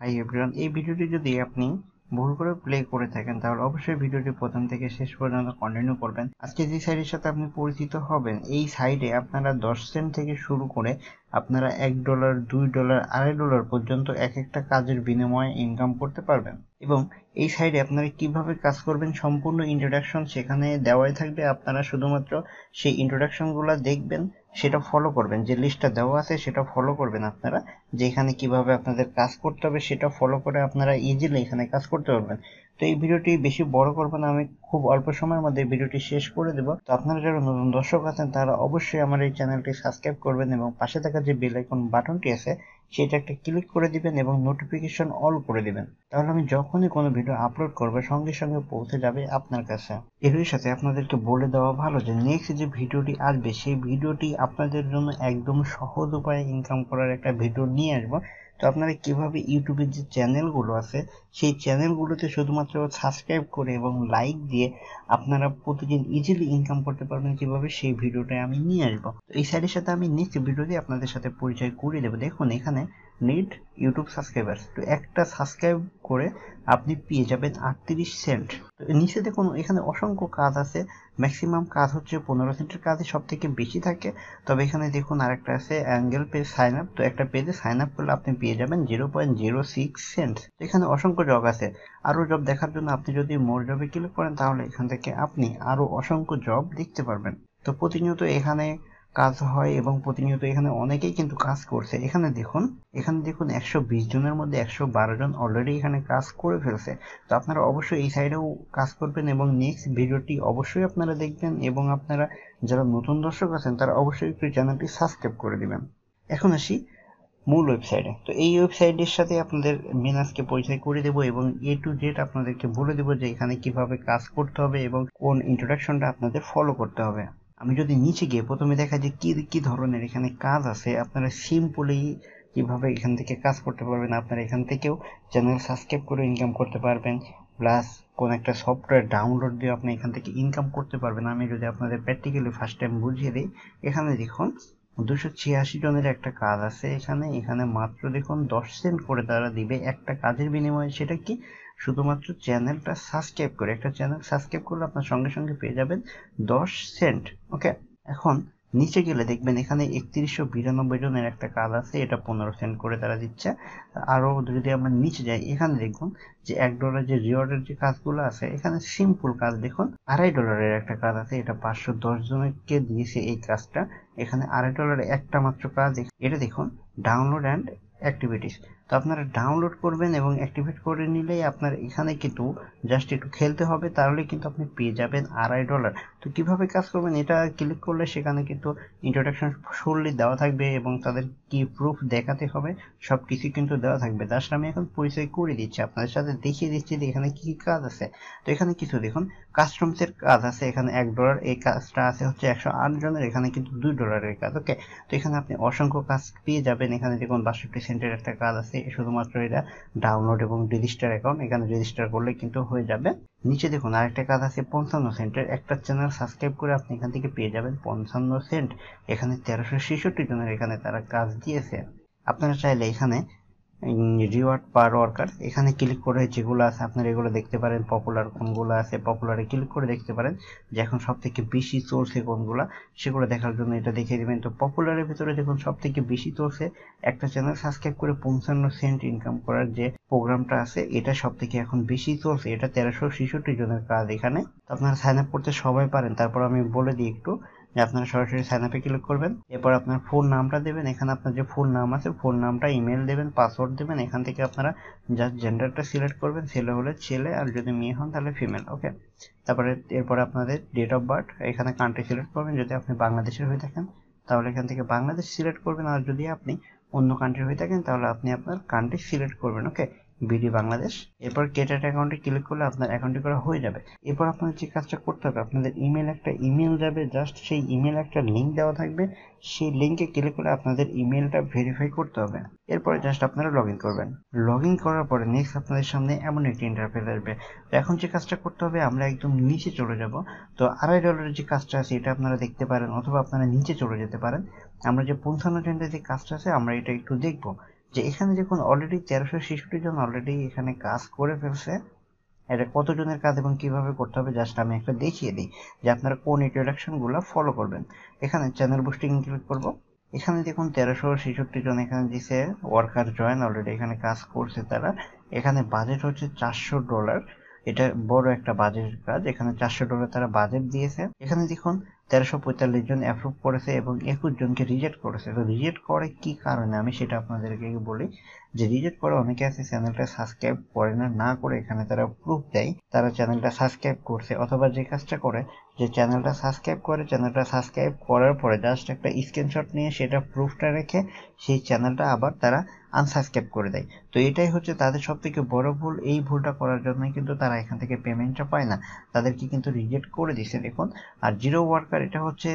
Hi everyone, এই ভিডিওটি যদি আপনি ভুল করে প্লে করে থাকেন তাহলে অবশ্যই ভিডিওটি প্রথম থেকে শেষ পর্যন্ত কন্টিনিউ করবেন। আজকে যে সাইটের সাথে আপনি পরিচিত হবেন, এই সাইটে আপনারা 10 সেন্ট থেকে শুরু করে আপনারা $1, $2, $2.5 পর্যন্ত এক একটা কাজের বিনিময়ে ইনকাম করতে পারবেন। এবং এই সাইটে আপনারা কিভাবে কাজ করবেন সম্পূর্ণ ইন্ট্রোডাকশন সেখানে দেওয়াই থাকবে। আপনারা শুধুমাত্র সেই ইন্ট্রোডাকশনগুলো দেখবেন, সেটা ফলো করবেন, যে লিস্টটা দেওয়া আছে সেটা ফলো করবেন আপনারা, যে এখানে কিভাবে আপনাদের কাজ করতে হবে সেটা ফলো করে আপনারা ইজিলি এখানে কাজ করতে পারবেন। তো এই ভিডিওটি বেশি বড় করব না, আমি খুব অল্প সময়ের মধ্যে ভিডিওটি শেষ করে দেব। তো আপনারা যারা নতুন দর্শক আছেন তারা অবশ্যই আমার এই চ্যানেলটি সাবস্ক্রাইব করবেন এবং পাশে থাকা যে বেল আইকন বাটনটি আছে সেটা একটা ক্লিক করে দিবেন এবং নোটিফিকেশন অল করে দিবেন। তাহলে আমি যখনই কোনো ভিডিও আপলোড করব সঙ্গে সঙ্গে পৌঁছে যাবে আপনার কাছে। এরই সাথে আপনাদেরকে বলে দেওয়া ভালো যে নেক্সট যে ভিডিওটি আসবে সেই ভিডিওটি আপনাদের জন্য একদম সহজ উপায়ে ইনকাম করার একটা ভিডিও নিয়ে আসবো। তো আপনারা কিভাবে ইউটিউবের যে চ্যানেলগুলো আছে সেই চ্যানেলগুলোতে শুধুমাত্র সাবস্ক্রাইব করে এবং লাইক দিয়ে আপনারা প্রতিদিন ইজিলি ইনকাম করতে পারবেন কিভাবে, সেই ভিডিওটা আমি নিয়ে আসবো। তো এই সাইডের সাথে আমি নেক্সট ভিডিওতে আপনাদের সাথে পরিচয় করিয়ে দেবো। দেখুন এখানে নিড ইউটিউব সাবস্ক্রাইবার্স, তো একটা সাবস্ক্রাইব করে আপনি পেয়ে যাবেন 38 সেন্ট। তো নিচে দেখুন এখানে অসংখ্য কাজ আছে, ম্যাক্সিমাম কাজ হচ্ছে 15 সেন্টের কাজই সব থেকে বেশি থাকে। তবে এখানে দেখুন আরেকটা আছে অ্যাঙ্গেল পেজ সাইন আপ, তো একটা পেজে সাইন আপ করলে আপনি পেয়ে যাবেন 0.06 সেন্ট। এখানে অসংখ্য জব আছে। আরো জব দেখার জন্য আপনি যদি মোর জবে ক্লিক করেন তাহলে এখান থেকে আপনি আরো অসংখ্য জব দেখতে পারবেন। তো প্রতিনিয়ত এখানে কাজ হয় এবং প্রতিনিয়ত এখানে অনেকেই কিন্তু কাজ করছে। এখানে দেখুন 120 জনের মধ্যে 112 জন অলরেডি এখানে কাজ করে ফেলছে। তো আপনারা অবশ্যই এই সাইডেও কাজ করবেন এবং নেক্সট ভিডিওটি অবশ্যই আপনারা দেখবেন এবং আপনারা যারা নতুন দর্শক আছেন তারা অবশ্যই একটু চ্যানেলটি সাবস্ক্রাইব করে দিবেন। এখন আসি মূল ওয়েবসাইটে। তো এই ওয়েবসাইটের সাথে আপনাদের মেন আজকে পরিচয় করে দেবো এবং A to Z আপনাদেরকে বলে দেবো যে এখানে কিভাবে কাজ করতে হবে এবং কোন ইন্ট্রোডাকশনটা আপনাদের ফলো করতে হবে। আমি যদি নিচে গিয়ে প্রথমে দেখা যে কি কি ধরনের এখানে কাজ আছে, আপনারা সিম্পলি কিভাবে এখান থেকে কাজ করতে পারবেন। আপনারা এখান থেকেও চ্যানেল সাবস্ক্রাইব করে ইনকাম করতে পারবেন, প্লাস কোন একটা সফটওয়্যার ডাউনলোড দিয়ে আপনি এখান থেকে ইনকাম করতে পারবেন। আমি যদি আপনাদের প্র্যাকটিক্যালি ফার্স্ট টাইম বুঝিয়ে দিই, এখানে দেখুন 286 জনের একটা কাজ আছে এখানে মাত্র দেখুন 10 সেন্ট করে তারা দিবে একটা কাজের বিনিময়ে। সেটা কি, শুধুমাত্র চ্যানেলটা সাবস্ক্রাইব করে। একটা চ্যানেল সাবস্ক্রাইব করলে আপনার সঙ্গে সঙ্গে পেয়ে যাবেন 10 সেন্ট। ওকে, এখন নিচে গেলে দেখবেন এখানে 3192 জনের একটা কাজ আছে, এটা 15 সেন্ট করে তারা দিচ্ছে। আরো যদি আমরা নিচে যাই এখানে দেখুন যে $1 যে রিওয়ার্ডের যে কাজগুলো আছে, এখানে সিম্পল কাজ দেখুন $2.5 একটা কাজ আছে, এটা 510 জনকে দিয়েছে এই কাজটা। এখানে $2.5 একটা মাত্র কাজ, এটা দেখুন ডাউনলোড অ্যান্ড অ্যাক্টিভিটিস। তো আপনারা ডাউনলোড করবেন এবং অ্যাক্টিভেট করে নিলেই আপনার এখানে কিন্তু জাস্ট একটু খেলতে হবে, তাহলে কিন্তু আপনি পেয়ে যাবেন $2.5। তো কিভাবে কাজ করবেন, এটা ক্লিক করলে সেখানে কিন্তু ইন্ট্রোডাকশন ফুললি দেওয়া থাকবে এবং তাদের কি প্রুফ দেখাতে হবে সবকিছু কিন্তু দেওয়া থাকবে। জাস্ট আমি এখন পরিচয় করে দিচ্ছি, আপনাদের সাথে দেখিয়ে দিচ্ছি যে এখানে কি কি কাজ আছে। তো এখানে কিছু দেখুন কাস্টমস এর কাজ আছে, এখানে $1, এই কাজটা আছে হচ্ছে 108 জনের, এখানে কিন্তু $2 কাজ। ওকে, তো এখানে আপনি অসংখ্য কাজ পেয়ে যাবেন। এখানে দেখুন 62 সেন্টের একটা কাজ আছে, শুধুমাত্র এটা ডাউনলোড এবং রেজিস্টার অ্যাকাউন্ট, এখানে রেজিস্টার করলে কিন্তু হয়ে যাবে। নিচে দেখুন আরেকটা কাজ আছে 55 সেন্টের, একটা চ্যানেল সাবস্ক্রাইব করে আপনি এখান থেকে পেয়ে যাবেন 55 সেন্ট। এখানে 1366 জনের এখানে তারা কাজ দিয়েছে। আপনারা চাইলে এখানে রিওয়ার্ড পার ওয়ার্কার এখানে ক্লিক করে যেগুলো আছে আপনারা এগুলো দেখতে পারেন, পপুলার কোনগুলো আছে পপুলারে ক্লিক করে দেখতে পারেন যে এখন সব থেকে বেশি চলছে কোনগুলা, সেগুলো দেখার জন্য এটা দেখিয়ে দিবেন। তো পপুলারের ভিতরে দেখুন সব থেকে বেশি চলছে একটা চ্যানেল সাবস্ক্রাইব করে 55 সেন্ট ইনকাম করার যে প্রোগ্রামটা আছে, এটা সব থেকে এখন বেশি চলছে, এটা 1366 জনের কাজ এখানে। তো আপনারা সাইন আপ করতে সবাই পারেন, তারপর আমি বলে দিই একটু যে আপনারা সরাসরি সাইন আপে ক্লিক করবেন, এরপর আপনার ফোন নামটা দেবেন, এখানে আপনার যে ফোন নাম আছে ফোন নামটা, ইমেল দেবেন, পাসওয়ার্ড দেবেন। এখান থেকে আপনারা জাস্ট জেন্ডারটা সিলেক্ট করবেন, ছেলে হলে ছেলে আর যদি মেয়ে হন তাহলে ফিমেল। ওকে, তারপরে এরপরে আপনাদের ডেট অফ বার্থ, এখানে কান্ট্রি সিলেক্ট করবেন, যদি আপনি বাংলাদেশের হয়ে থাকেন তাহলে এখান থেকে বাংলাদেশ সিলেক্ট করবেন, আর যদি আপনি অন্য কান্ট্রি হয়ে থাকেন তাহলে আপনি আপনার কান্ট্রি সিলেক্ট করবেন। ওকে, বিডি বাংলাদেশ। এরপর গেট অ্যাকাউন্টে ক্লিক করলে আপনার অ্যাকাউন্টটি করা হয়ে যাবে। এরপর আপনাদের যে কাজটা করতে হবে, আপনাদের একটা ইমেল যাবে, জাস্ট সেই ইমেল একটা লিঙ্ক দেওয়া থাকবে, সেই লিঙ্কে ক্লিক করে আপনাদের ইমেলটা ভেরিফাই করতে হবে। এরপরে জাস্ট আপনারা লগ ইন করবেন। লগ ইন করার পরে নেক্সট আপনাদের সামনে এমন একটি ইন্টারফেস আসবে। তো এখন যে কাজটা করতে হবে, আমরা একদম নিচে চলে যাব। তো $2.5 যে কাজটা আছে এটা আপনারা দেখতে পারেন, অথবা আপনারা নিচে চলে যেতে পারেন। আমরা যে 55 সেন্টের যে কাজটা আছে আমরা এটা একটু দেখবো। যে এখানে দেখুন অলরেডি 1366 জন অলরেডি এখানে কাজ করে ফেলছে। এটা কতজনের কাজ এবং কিভাবে করতে হবে জাস্ট আমি একটা দেখিয়ে দিই যে আপনারা কোন ইন্ট্রোডাকশনগুলো ফলো করবেন। এখানে চ্যানেল বুস্টিং ক্লিক করব। এখানে দেখুন 1366 জন এখানে দিছে ওয়ার্কার জয়েন, অলরেডি এখানে কাজ করছে তারা। এখানে বাজেট হচ্ছে $400। এটা বড় একটা বাজেটের কাজ। এখানে $400 তারা বাজেট দিয়েছে। এখানে দেখুন 1345 জন অ্যাপ্রুভ করেছে এবং 21 জনকে রিজেক্ট করেছে। তো রিজেক্ট করে কি কারণে আমি সেটা আপনাদেরকে বলি। যে রিজেক্ট করে অনেকে আছে চ্যানেলটা সাবস্ক্রাইব করে না করে এখানে তারা প্রুফ দেয় তারা চ্যানেলটা সাবস্ক্রাইব করছে, অথবা যে কাজটা করে যে চ্যানেলটা সাবস্ক্রাইব করে, চ্যানেলটা সাবস্ক্রাইব করার পরে জাস্ট একটা স্ক্রিনশট নিয়ে সেটা প্রুফটা রেখে সেই চ্যানেলটা আবার তারা আনসাবস্ক্রাইব করে দেয়। তো এটাই হচ্ছে তাদের সব থেকে বড় ভুল। এই ভুলটা করার জন্যই কিন্তু তারা এখান থেকে পেমেন্টটা পায় না, তাদেরকে কিন্তু রিজেক্ট করে দিছে দেখুন। আর জিরো ওয়ার্কার এটা হচ্ছে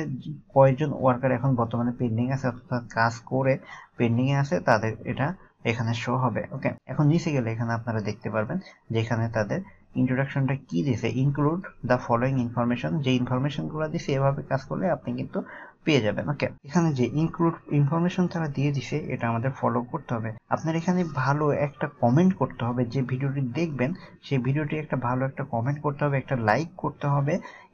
কয়জন ওয়ার্কার এখন বর্তমানে পেন্ডিং আছে অর্থাৎ কাজ করে পেন্ডিং এ আছে তাদের এটা এখানে শো হবে। ওকে, এখন নিচে গেলে এখানে আপনারা দেখতে পারবেন যে এখানে তাদের ইন্ট্রোডাকশনটা কি দিছে, ইনক্লুড দ্য ফলোইং ইনফরমেশন। যে ইনফরমেশন গুলো দিছে এভাবে কাজ করলে আপনি কিন্তু পেয়ে যাবেন। ওকে, এখানে যে ইনক্লুড ইনফরমেশন তারা দিয়ে দিছে এটা আমাদের ফলো করতে হবে। আপনার এখানে ভালো একটা কমেন্ট করতে হবে, যে ভিডিওটি দেখবেন সেই ভিডিওটি একটা ভালো একটা কমেন্ট করতে হবে, একটা লাইক করতে হবে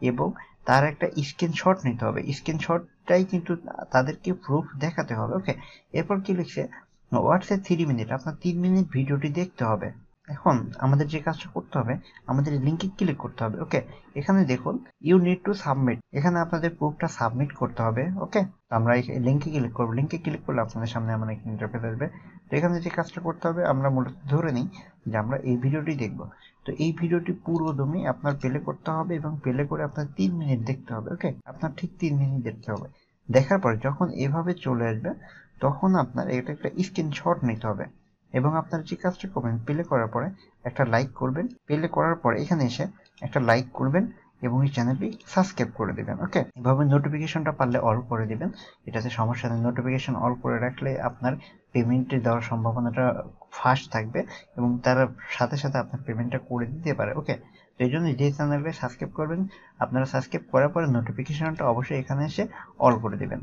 এবং তার একটা স্ক্রিনশট নিতে হবে। স্ক্রিনশটটাই কিন্তু তাদেরকে প্রুফ দেখাতে হবে। ওকে, এরপর কি লিখছে, হোয়াটসঅ্যাপ 3 মিনিট, আপনার 3 মিনিট ভিডিওটি দেখতে হবে। এখন আমাদের যে কাজটা করতে হবে, আমাদের লিঙ্কে ক্লিক করতে হবে। ওকে, এখানে দেখুন ইউ নিড টু সাবমিট, এখানে আপনাদের প্রুফটা সাবমিট করতে হবে। ওকে, আমরা এই লিঙ্কে ক্লিক করবো। লিঙ্কে ক্লিক করলে আপনাদের সামনে এমন একটা ইন্টারফেস আসবে। তো এখানে যে কাজটা করতে হবে, আমরা মূলত ধরে নিই যে আমরা এই ভিডিওটি দেখব। তো এই ভিডিওটি পুরোদমই আপনার প্লে করতে হবে এবং প্লে করে আপনার 3 মিনিট দেখতে হবে। ওকে, আপনার ঠিক 3 মিনিট দেখতে হবে। দেখার পরে যখন এভাবে চলে আসবে তখন আপনার এটা একটা স্ক্রিনশট নিতে হবে এবং আপনার যে কাজটা করবেন প্লে করার পরে একটা লাইক করবেন। প্লে করার পরে এখানে এসে একটা লাইক করবেন এবং এই চ্যানেলটি সাবস্ক্রাইব করে দেবেন। ওকে, এভাবে নোটিফিকেশনটা পারলে অল করে দিবেন, এটাতে সমস্যা নেই। নোটিফিকেশন অল করে রাখলে আপনার পেমেন্টে দেওয়ার সম্ভাবনাটা ফাস্ট থাকবে এবং তার সাথে সাথে আপনার পেমেন্টটা করে দিতে পারে। ওকে, তো এই জন্য যে চ্যানেলটা সাবস্ক্রাইব করবেন আপনারা সাবস্ক্রাইব করার পরে নোটিফিকেশনটা অবশ্যই এখানে এসে অল করে দেবেন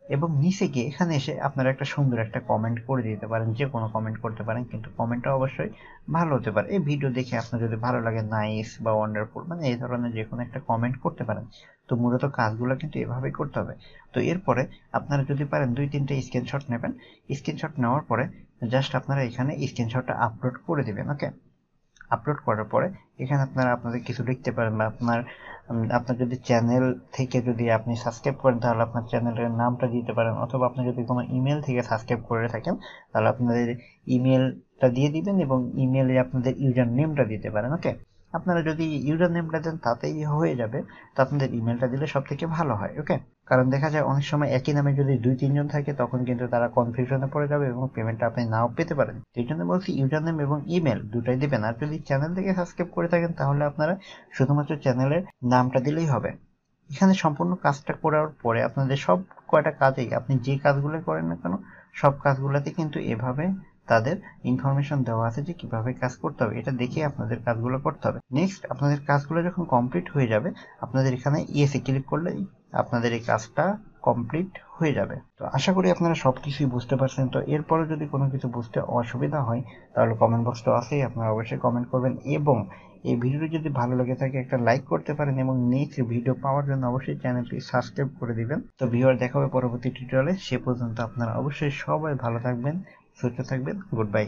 এবং নিচে গিয়ে এখানে এসে আপনারা একটা সুন্দর একটা কমেন্ট করে দিতে পারেন, যে কোনো কমেন্ট করতে পারেন, কিন্তু কমেন্টটা অবশ্যই ভালো হতে পারে। এই ভিডিও দেখে আপনার যদি ভালো লাগে নাইস বা ওয়ান্ডারফুল মানে এই ধরনের যে কোনো একটা কমেন্ট করতে পারেন। তো মূলত কাজগুলো কিন্তু এভাবেই করতে হবে। তো এরপরে আপনারা যদি পারেন 2-3টে স্ক্রিনশট নেবেন। স্ক্রিনশট নেওয়ার পরে জাস্ট আপনারা এখানে স্ক্রিনশটটা আপলোড করে দেবেন। ওকে, আপলোড করার পরে এখানে আপনারা আপনাদের কিছু লিখতে পারেন বা আপনার যদি চ্যানেল থেকে যদি আপনি সাবস্ক্রাইব করেন তাহলে আপনার চ্যানেলের নামটা দিতে পারেন, অথবা আপনি যদি কোনো ইমেল থেকে সাবস্ক্রাইব করে থাকেন তাহলে আপনাদের ইমেলটা দিয়ে দিবেন এবং ইমেলে আপনাদের ইউজার নেমটা দিতে পারেন। ওকে, আপনারা যদি ইউজার নেমটা দেন তাতেই হয়ে যাবে, তো আপনাদের ইমেলটা দিলে সব থেকে ভালো হয়। ওকে, কারণ দেখা যায় অনেক সময় একই নামে যদি 2-3 জন থাকে তখন কিন্তু তারা কনফিউশনে পড়ে যাবে এবং পেমেন্টটা আপনি নাও পেতে পারেন। এই জন্য বলছি ইউজার নেম এবং ইমেল দুটাই দেবেন। আর যদি চ্যানেল থেকে সাবস্ক্রাইব করে থাকেন তাহলে আপনারা শুধুমাত্র চ্যানেলের নামটা দিলেই হবে। এখানে সম্পূর্ণ কাজটা করার পরে আপনাদের সব কয়টা কাজেই আপনি যে কাজগুলো করেন না কেন সব কাজগুলোতে কিন্তু এভাবে তাদের ইনফরমেশন দেওয়া আছে যে কিভাবে কাজ করতে হবে, এটা দেখে আপনাদের কাজগুলো করতে হবে। নেক্সট আপনাদের কাজগুলো যখন কমপ্লিট হয়ে যাবে আপনাদের এখানে ইয়েসে ক্লিক করলেই আপনাদের এই কাজটা কমপ্লিট হয়ে যাবে। তো আশা করি আপনারা সবকিছুই বুঝতে পারছেন। তো এরপরে যদি কোনো কিছু বুঝতে অসুবিধা হয় তাহলে কমেন্ট বক্স তো আছেই, আপনারা অবশ্যই কমেন্ট করবেন এবং এই ভিডিওটি যদি ভালো লেগে থাকে একটা লাইক করতে পারেন এবং নেক্সট ভিডিও পাওয়ার জন্য অবশ্যই চ্যানেলটি সাবস্ক্রাইব করে দিবেন। তো ভিউয়ার দেখা হবে পরবর্তী টিউটোরিয়ালে। সে পর্যন্ত আপনারা অবশ্যই সবাই ভালো থাকবেন, সুস্থ থাকবেন। Good bye.